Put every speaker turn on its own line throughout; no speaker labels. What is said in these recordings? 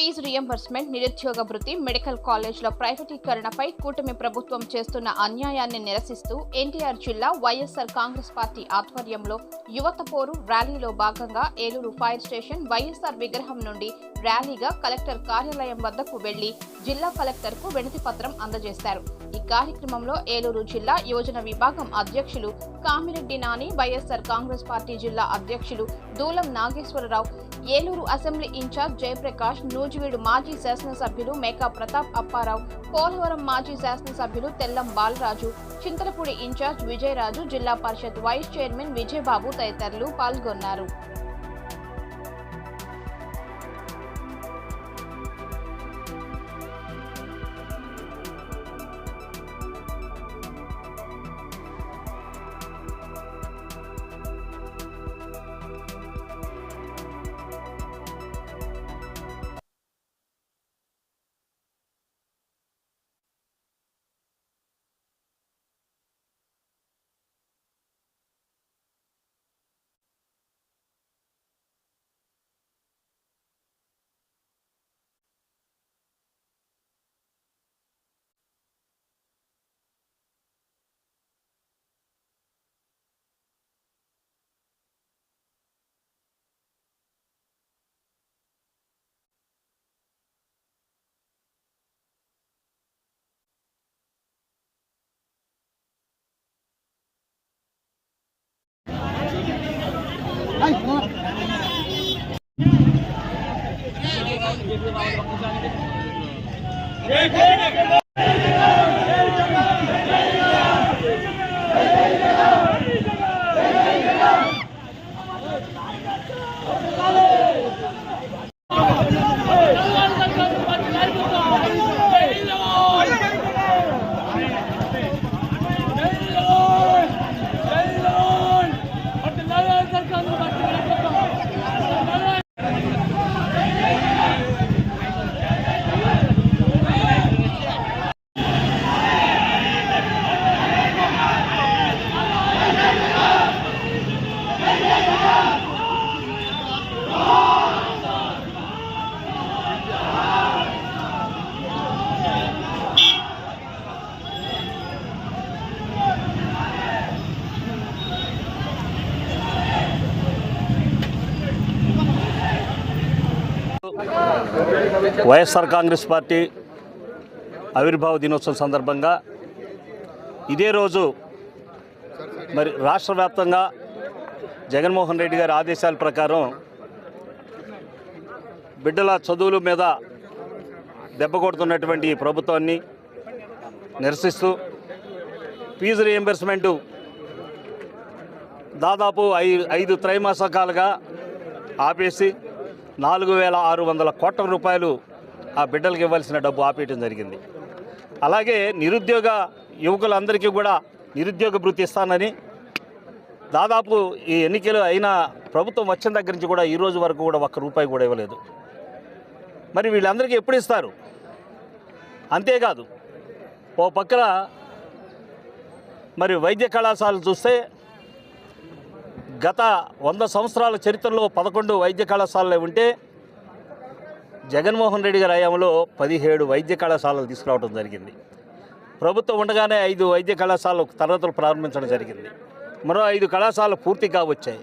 Fee reimbursement, నిరుద్యోగ భృతి, medical కాలేజ్ల ప్రైవేటీకరణపై కూటమి ప్రభుత్వం చేస్తున్న అన్యాయాన్ని నిరసిస్తూ ఎన్టీఆర్ జిల్లా వైఎస్ఆర్ కాంగ్రెస్ పార్టీ ఆధ్వర్యంలో యువత పోరు ర్యాలీలో భాగంగా ఏలూరు ఫైర్ స్టేషన్ వైఎస్ఆర్ విగ్రహం నుండి ర్యాలీగా కలెక్టర్ కార్యాలయం వద్దకు వెళ్లి జిల్లా కలెక్టర్కు వినతి పత్రం అందజేశారు. ఈ కార్యక్రమంలో ఏలూరు జిల్లా యోజన విభాగం అధ్యక్షులు కామిరెడ్డి నాని, వైఎస్ఆర్ కాంగ్రెస్ పార్టీ జిల్లా అధ్యక్షులు దూలం నాగేశ్వరరావు, ఏలూరు అసెంబ్లీ ఇన్ఛార్జ్ జయప్రకాష్, నూజివీడు మాజీ శాసనసభ్యులు మేకా ప్రతాప్ అప్పారావు, పోలవరం మాజీ శాసనసభ్యులు తెల్లం బాలరాజు, చింతలపూడి ఇన్ఛార్జ్ విజయరాజు, జిల్లా పరిషత్ వైస్ చైర్మన్ విజయబాబు తదితరులు పాల్గొన్నారు.
వైఎస్ఆర్ కాంగ్రెస్ పార్టీ ఆవిర్భావ దినోత్సవం సందర్భంగా ఇదే రోజు మరి రాష్ట్ర వ్యాప్తంగా జగన్మోహన్ రెడ్డి గారి ఆదేశాల ప్రకారం బిడ్డల చదువుల మీద దెబ్బ కొడుతున్నటువంటి ఈ ప్రభుత్వాన్ని నిరసిస్తూ ఫీజు రియంబర్స్మెంటు దాదాపు 5 త్రైమాసికాలుగా ఆపేసి 4,600 కోట్ల రూపాయలు ఆ బిడ్డలకు ఇవ్వాల్సిన డబ్బు ఆపేయడం జరిగింది. అలాగే నిరుద్యోగ యువకులందరికీ కూడా నిరుద్యోగ భృతి ఇస్తానని దాదాపు ఈ ఎన్నికలు అయిన ప్రభుత్వం వచ్చిన దగ్గర నుంచి కూడా ఈ రోజు వరకు కూడా ₹1 కూడా ఇవ్వలేదు. మరి వీళ్ళందరికీ ఎప్పుడు ఇస్తారు? అంతేకాదు ఓ పక్కన మరి వైద్య కళాశాలలు చూస్తే గత 100 సంవత్సరాల చరిత్రలో 11 వైద్య కళాశాలలు ఉంటే జగన్మోహన్ రెడ్డి గారి హయాంలో 17 వైద్య కళాశాలలు తీసుకురావడం జరిగింది. ప్రభుత్వం ఉండగానే 5 వైద్య కళాశాలలు తరగతులు ప్రారంభించడం జరిగింది. మరో 5 కళాశాలలు పూర్తిగా వచ్చాయి.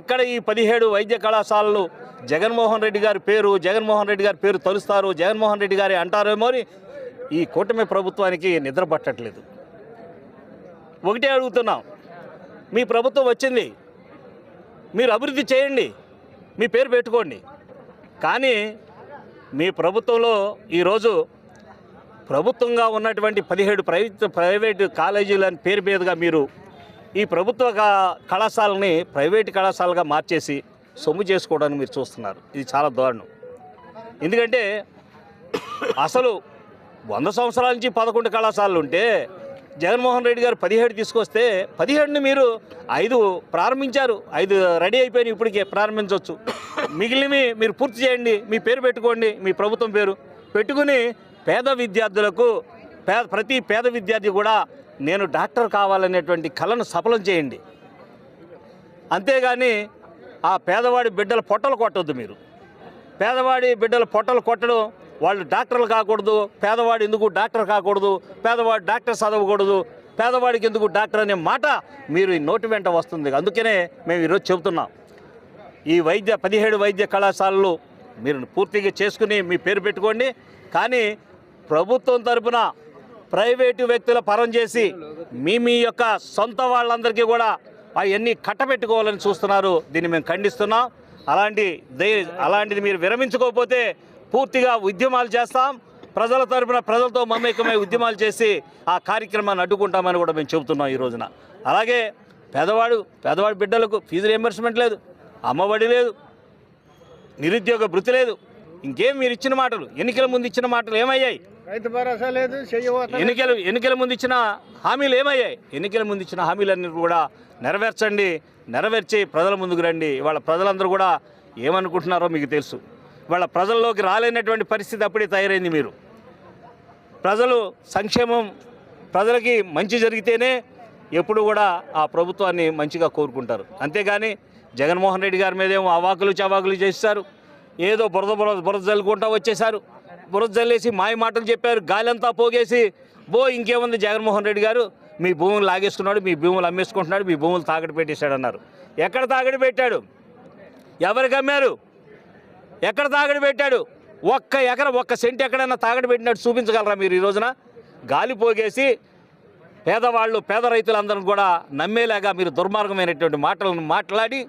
ఎక్కడ ఈ 17 వైద్య కళాశాలలు జగన్మోహన్ రెడ్డి గారి పేరు తలుస్తారు, జగన్మోహన్ రెడ్డి గారి అంటారేమో అని ఈ కూటమి ప్రభుత్వానికి నిద్ర పట్టట్లేదు. ఒకటే అడుగుతున్నాం, మీ ప్రభుత్వం వచ్చింది, మీరు అభివృద్ధి చేయండి, మీ పేరు పెట్టుకోండి. కానీ మీ ప్రభుత్వంలో ఈరోజు ప్రభుత్వంగా ఉన్నటువంటి 17 ప్రైవేటు కాలేజీలని పేరు మీదుగా మీరు ఈ ప్రభుత్వ కళాశాలని ప్రైవేటు కళాశాలగా మార్చేసి సొమ్ము చేసుకోవడానికి మీరు చూస్తున్నారు. ఇది చాలా దారుణం. ఎందుకంటే అసలు 100 సంవత్సరాల నుంచి 11 కళాశాలలు ఉంటే జగన్మోహన్ రెడ్డి గారు 17 తీసుకొస్తే 17ని మీరు 5 ప్రారంభించారు, 5 రెడీ అయిపోయినాయి, ఇప్పటికే ప్రారంభించవచ్చు. మిగిలినవి మీరు పూర్తి చేయండి, మీ పేరు పెట్టుకోండి, మీ ప్రభుత్వం పేరు పెట్టుకుని పేద విద్యార్థులకు ప్రతి పేద విద్యార్థి కూడా నేను డాక్టర్ కావాలనేటువంటి కళను సఫలం చేయండి. అంతేగాని ఆ పేదవాడి బిడ్డల పొట్టలు కొట్టొద్దు. మీరు పేదవాడి బిడ్డల పొట్టలు కొట్టడం, వాళ్ళు డాక్టర్లు కాకూడదు, పేదవాడు ఎందుకు డాక్టర్ కాకూడదు, పేదవాడు డాక్టర్ చదవకూడదు, పేదవాడికి ఎందుకు డాక్టర్ అనే మాట మీరు ఈ నోటి వెంట వస్తుంది. అందుకనే మేము ఈరోజు చెబుతున్నాం, ఈ 17 వైద్య కళాశాలలు మీరు పూర్తిగా చేసుకుని మీ పేరు పెట్టుకోండి. కానీ ప్రభుత్వం తరపున ప్రైవేటు వ్యక్తుల పరం చేసి మీ యొక్క సొంత వాళ్ళందరికీ కూడా అవన్నీ కట్టబెట్టుకోవాలని చూస్తున్నారు. దీన్ని మేము ఖండిస్తున్నాం. అలాంటిది మీరు విరమించుకోకపోతే పూర్తిగా ఉద్యమాలు చేస్తాం. ప్రజల తరపున ప్రజలతో మమేకమై ఉద్యమాలు చేసి ఆ కార్యక్రమాన్ని అడ్డుకుంటామని కూడా మేము చెబుతున్నాం ఈ రోజున. అలాగే పేదవాడి బిడ్డలకు ఫీజు రియంబర్స్మెంట్ లేదు, అమ్మఒడి లేదు, నిరుద్యోగ భృతి లేదు. ఇంకేం మీరు ఇచ్చిన మాటలు, ఎన్నికల ముందు ఇచ్చిన మాటలు ఏమయ్యాయి?
రైతు భరోసా లేదు,
ఎన్నికల ముందు ఇచ్చిన హామీలు ఏమయ్యాయి? ఎన్నికల ముందు ఇచ్చిన హామీలన్నీ కూడా నెరవేర్చి ప్రజల ముందుకు రండి. ఇవాళ ప్రజలందరూ కూడా ఏమనుకుంటున్నారో మీకు తెలుసు. ఇవాళ ప్రజల్లోకి రాలేనటువంటి పరిస్థితి అప్పుడే తయారైంది. మీరు ప్రజలు సంక్షేమం, ప్రజలకి మంచి జరిగితేనే ఎప్పుడు కూడా ఆ ప్రభుత్వాన్ని మంచిగా కోరుకుంటారు. అంతేగాని జగన్మోహన్ రెడ్డి గారి మీదేమో అవాకులు చవాకులు చేస్తారు, ఏదో బురద జల్లుకుంటూ వచ్చేసారు. బురద జల్లేసి మాయ మాటలు చెప్పారు, గాలంతా పోగేసి ఇంకేముంది జగన్మోహన్ రెడ్డి గారు మీ భూములు లాగేసుకున్నాడు, మీ భూములు అమ్మేసుకుంటున్నాడు, మీ భూములు తాకట్టు పెట్టేశాడు అన్నారు. ఎక్కడ తాకట్టు పెట్టాడు? ఎవరికి అమ్మారు? ఎక్కడ తాకట్టు పెట్టాడు? ఒక్క సెంట్ ఎక్కడైనా తాకట్టు పెట్టినట్టు చూపించగలరా మీరు? ఈ రోజున గాలి పోగేసి పేద రైతులందరూ కూడా నమ్మేలాగా మీరు దుర్మార్గమైనటువంటి మాటలను మాట్లాడి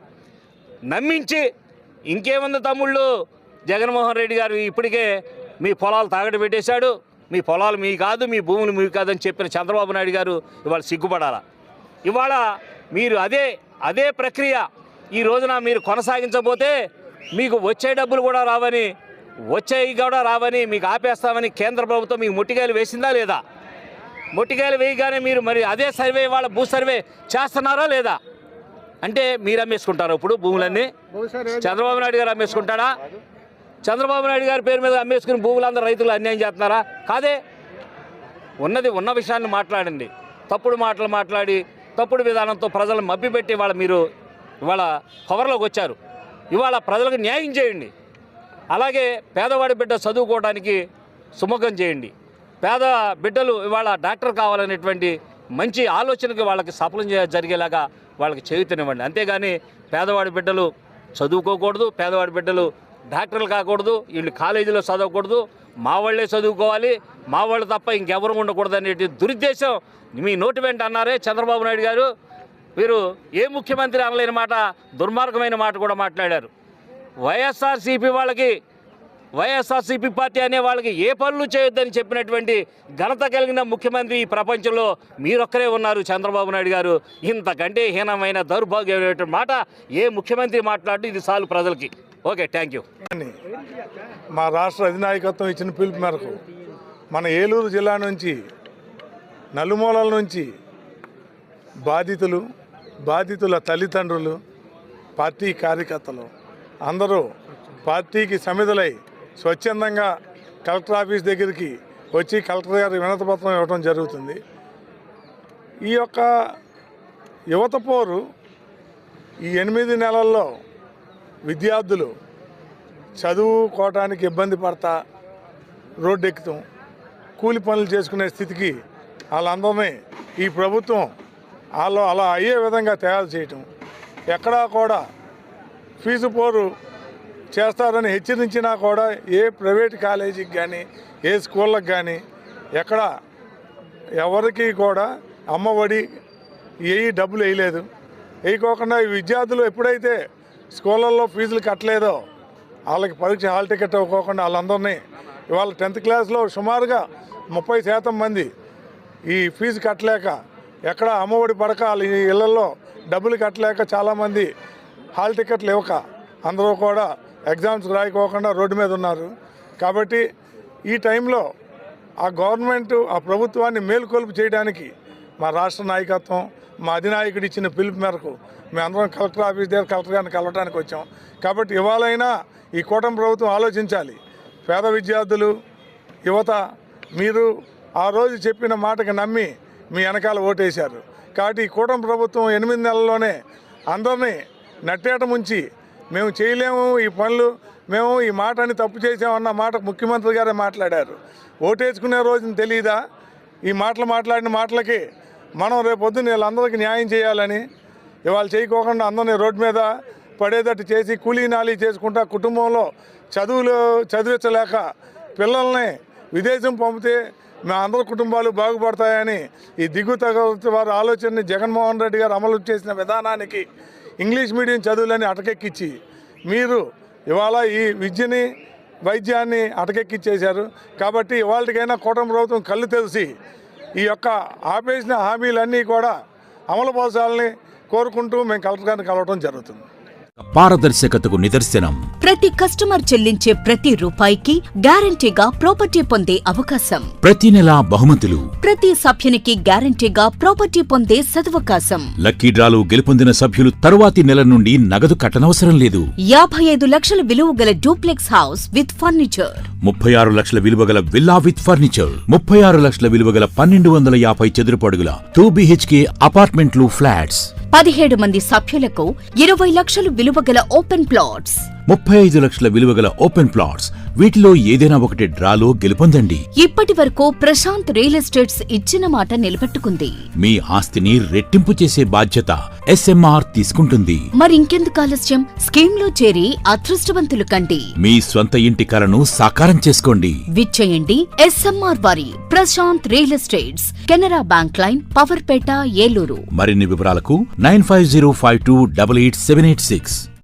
నమ్మించి, ఇంకేముంది తమ్ముళ్ళు, జగన్మోహన్ రెడ్డి గారు ఇప్పటికే మీ పొలాలు తాకట్టు పెట్టేశాడు, మీ పొలాలు మీ కాదు, మీ భూములు మీ కాదని చెప్పిన చంద్రబాబు నాయుడు గారు ఇవాళ సిగ్గుపడాలా? ఇవాళ మీరు అదే ప్రక్రియ ఈ రోజున మీరు కొనసాగించబోతే మీకు వచ్చే డబ్బులు కూడా రావని మీకు ఆపేస్తామని కేంద్ర ప్రభుత్వం మీకు మొట్టికాయలు వేసిందా లేదా? మొట్టికాయలు వేయగానే మీరు మరి అదే సర్వే వాళ్ళ భూ సర్వే చేస్తున్నారా లేదా? అంటే మీరు అమ్మేసుకుంటారు ఇప్పుడు భూములన్నీ? చంద్రబాబు నాయుడు గారు అమ్మేసుకుంటాడా? చంద్రబాబు నాయుడు గారి పేరు మీద అమ్మేసుకుని భూములందరూ రైతులు అన్యాయం చేస్తున్నారా? కాదే. ఉన్న విషయాన్ని మాట్లాడండి. తప్పుడు మాటలు మాట్లాడి తప్పుడు విధానంతో ప్రజలను మభ్యపెట్టి మీరు ఇవాళ పవర్లోకి వచ్చారు. ఇవాళ ప్రజలకు న్యాయం చేయండి. అలాగే పేదవాడి బిడ్డ చదువుకోవడానికి సుముఖం చేయండి. పేద బిడ్డలు ఇవాళ డాక్టర్ కావాలనేటువంటి మంచి ఆలోచనకి వాళ్ళకి సఫలం జరిగేలాగా వాళ్ళకి చేయూతనివ్వండి. అంతేగాని పేదవాడి బిడ్డలు చదువుకోకూడదు, పేదవాడి బిడ్డలు డాక్టర్లు కాకూడదు, వీళ్ళు కాలేజీలో చదవకూడదు, మా వాళ్ళే చదువుకోవాలి, మా వాళ్ళు తప్ప ఇంకెవరు ఉండకూడదు అనే దురుద్దేశం మీ నోటి వెంట అన్నారే చంద్రబాబు నాయుడు గారు. వీరు ఏ ముఖ్యమంత్రి అనలేని మాట, దుర్మార్గమైన మాట కూడా మాట్లాడారు. వైఎస్ఆర్సీపీ పార్టీ అనే వాళ్ళకి ఏ పనులు చేయొద్దని చెప్పినటువంటి ఘనత కలిగిన ముఖ్యమంత్రి ఈ ప్రపంచంలో మీరొక్కరే ఉన్నారు చంద్రబాబు నాయుడు గారు. ఇంతకంటే హీనమైన దౌర్భాగ్యమైనటువంటి మాట ఏ ముఖ్యమంత్రి మాట్లాడి ఇది చాలు ప్రజలకి. Okay, thank you.
మా రాష్ట్ర అధినాయకత్వం ఇచ్చిన పిలుపు మేరకు మన ఏలూరు జిల్లా నుంచి నలుమూలల నుంచి బాధితుల తల్లిదండ్రులు, పార్టీ కార్యకర్తలు అందరూ పార్టీకి సమిధులై స్వచ్ఛందంగా కలెక్టర్ ఆఫీస్ దగ్గరికి వచ్చి కలెక్టర్ గారి వినతిపత్రం ఇవ్వడం జరుగుతుంది. ఈ యొక్క యువత పోరు ఈ 8 నెలల్లో విద్యార్థులు చదువుకోవటానికి ఇబ్బంది పడతా రోడ్డెక్కుతాం, కూలి పనులు చేసుకునే స్థితికి వాళ్ళందరినీ ఈ ప్రభుత్వం అలా అయ్యే విధంగా తయారు చేయటం, ఎక్కడా కూడా ఫీజు పోరు చేస్తారని హెచ్చరించినా కూడా ఏ ప్రైవేట్ కాలేజీకి కానీ ఏ స్కూళ్ళకి కానీ ఎక్కడ ఎవరికి కూడా అమ్మఒడి డబ్బులు వేయలేదు. వేయకోకుండా ఈ విద్యార్థులు ఎప్పుడైతే స్కూళ్ళల్లో ఫీజులు కట్టలేదో వాళ్ళకి పరీక్ష హాల్ టికెట్ ఇవ్వకోకుండా వాళ్ళందరినీ ఇవాళ 10th క్లాస్లో సుమారుగా 30% మంది ఈ ఫీజు కట్టలేక, ఎక్కడ అమ్మఒడి పడక వాళ్ళ ఇళ్లలో డబ్బులు కట్టలేక చాలామంది హాల్ టికెట్లు ఇవ్వక అందరూ కూడా ఎగ్జామ్స్ రాయకోకుండా రోడ్డు మీద ఉన్నారు. కాబట్టి ఈ టైంలో ఆ గవర్నమెంట్, ఆ ప్రభుత్వాన్ని మేలుకొలుపు చేయడానికి మా రాష్ట్ర నాయకత్వం, మా అధినాయకుడు ఇచ్చిన పిలుపు మేరకు మేమందరం కలెక్టర్ ఆఫీస్ దగ్గర కలెక్టర్ గారిని కలవడానికి వచ్చాం. కాబట్టి ఇవాళైనా ఈ కూటమి ప్రభుత్వం ఆలోచించాలి. పేద విద్యార్థులు, యువత, మీరు ఆ రోజు చెప్పిన మాటకి నమ్మి మీ వెనకాల ఓటేశారు. కాబట్టి ఈ కూటమి ప్రభుత్వం 8 నెలల్లోనే అందరినీ నట్టేట ముంచి మేము చేయలేము ఈ పనులు, మేము ఈ మాటని తప్పు చేసామన్న మాట ముఖ్యమంత్రి గారే మాట్లాడారు. ఓటేసుకునే రోజున తెలియదా ఈ మాటలు మాట్లాడిన మాటలకి మనం రేపొద్దున వీళ్ళందరికీ న్యాయం చేయాలని ఇవాళ చేయకోకుండా అందరినీ రోడ్డు మీద పడేటట్టు చేసి కూలీ నాలీ చేసుకుంటా కుటుంబంలో చదివించలేక పిల్లల్ని విదేశం పంపితే మా అందరి కుటుంబాలు బాగుపడతాయని ఈ దిగుతగ వారి ఆలోచనని జగన్మోహన్ రెడ్డి గారు అమలు చేసిన విధానానికి ఇంగ్లీష్ మీడియం చదువులని అటకెక్కించి మీరు ఇవాళ ఈ విద్యని వైద్యాన్ని అటకెక్కిచ్చేశారు. కాబట్టి ఇవాళకైనా కూటమి ప్రభుత్వం కళ్ళు తెలిసి ఈ యొక్క ఆపేసిన హామీలన్నీ కూడా అమలుపరచాలని కోరుకుంటూ మేము కలెక్టర్ గారిని కలవడం జరుగుతుంది.
పారదర్శకతకు నిదర్శనం.
ప్రతి కస్టమర్ చెల్లించే ప్రతి రూపాయికి గ్యారంటీగా ప్రాపర్టీ పొందే అవకాశం.
ప్రతి నెలా బహుమతులు.
ప్రతి సభ్యునికి గ్యారంటీగా ప్రాపర్టీ పొందే సదవకాశం.
లక్కీ డ్రాలు గెలుపొందిన సభ్యులు తరువాతి నెల నుండి నగదు కట్టనవసరం లేదు.
55 లక్షల విలువ గల డూప్లెక్స్ హౌస్ విత్ ఫర్నిచర్.
36 లక్షల విలువ గల విల్లా విత్ ఫర్నిచర్. 36 లక్షల విలువ గల 1250 చదురపు అడుగుల 2 BHK అపార్ట్మెంట్లు ఫ్లాట్స్.
17 మంది సభ్యులకు 20 లక్షలు విలువ గల ఓపెన్ ప్లాట్స్.
35 లక్షల విలువ గల ఓపెన్ ప్లాట్స్. వీటిలో ఏదైనా ఒకటి డ్రాలో గెలుపొందండి.
ఇప్పటి వరకు ప్రశాంత్ రియల్ ఎస్టేట్స్ ఇచ్చిన మాట నిలబెట్టుకుంది.
మీ ఆస్తిని రెట్టింపు చేసే బాధ్యత SMR తీసుకుంటుంది.
మరింకెందుకు ఆలస్యం? స్కీమ్ లో చేరి అదృష్టవంతులు కండి.
మీ స్వంత ఇంటి కలను సాకారం చేసుకోండి.
విచ్చేయండి SMR వారి Prashanth real estates, Canara bank line, Powerpet, Eluru.
మరిన్ని వివరాలకు 9505288786.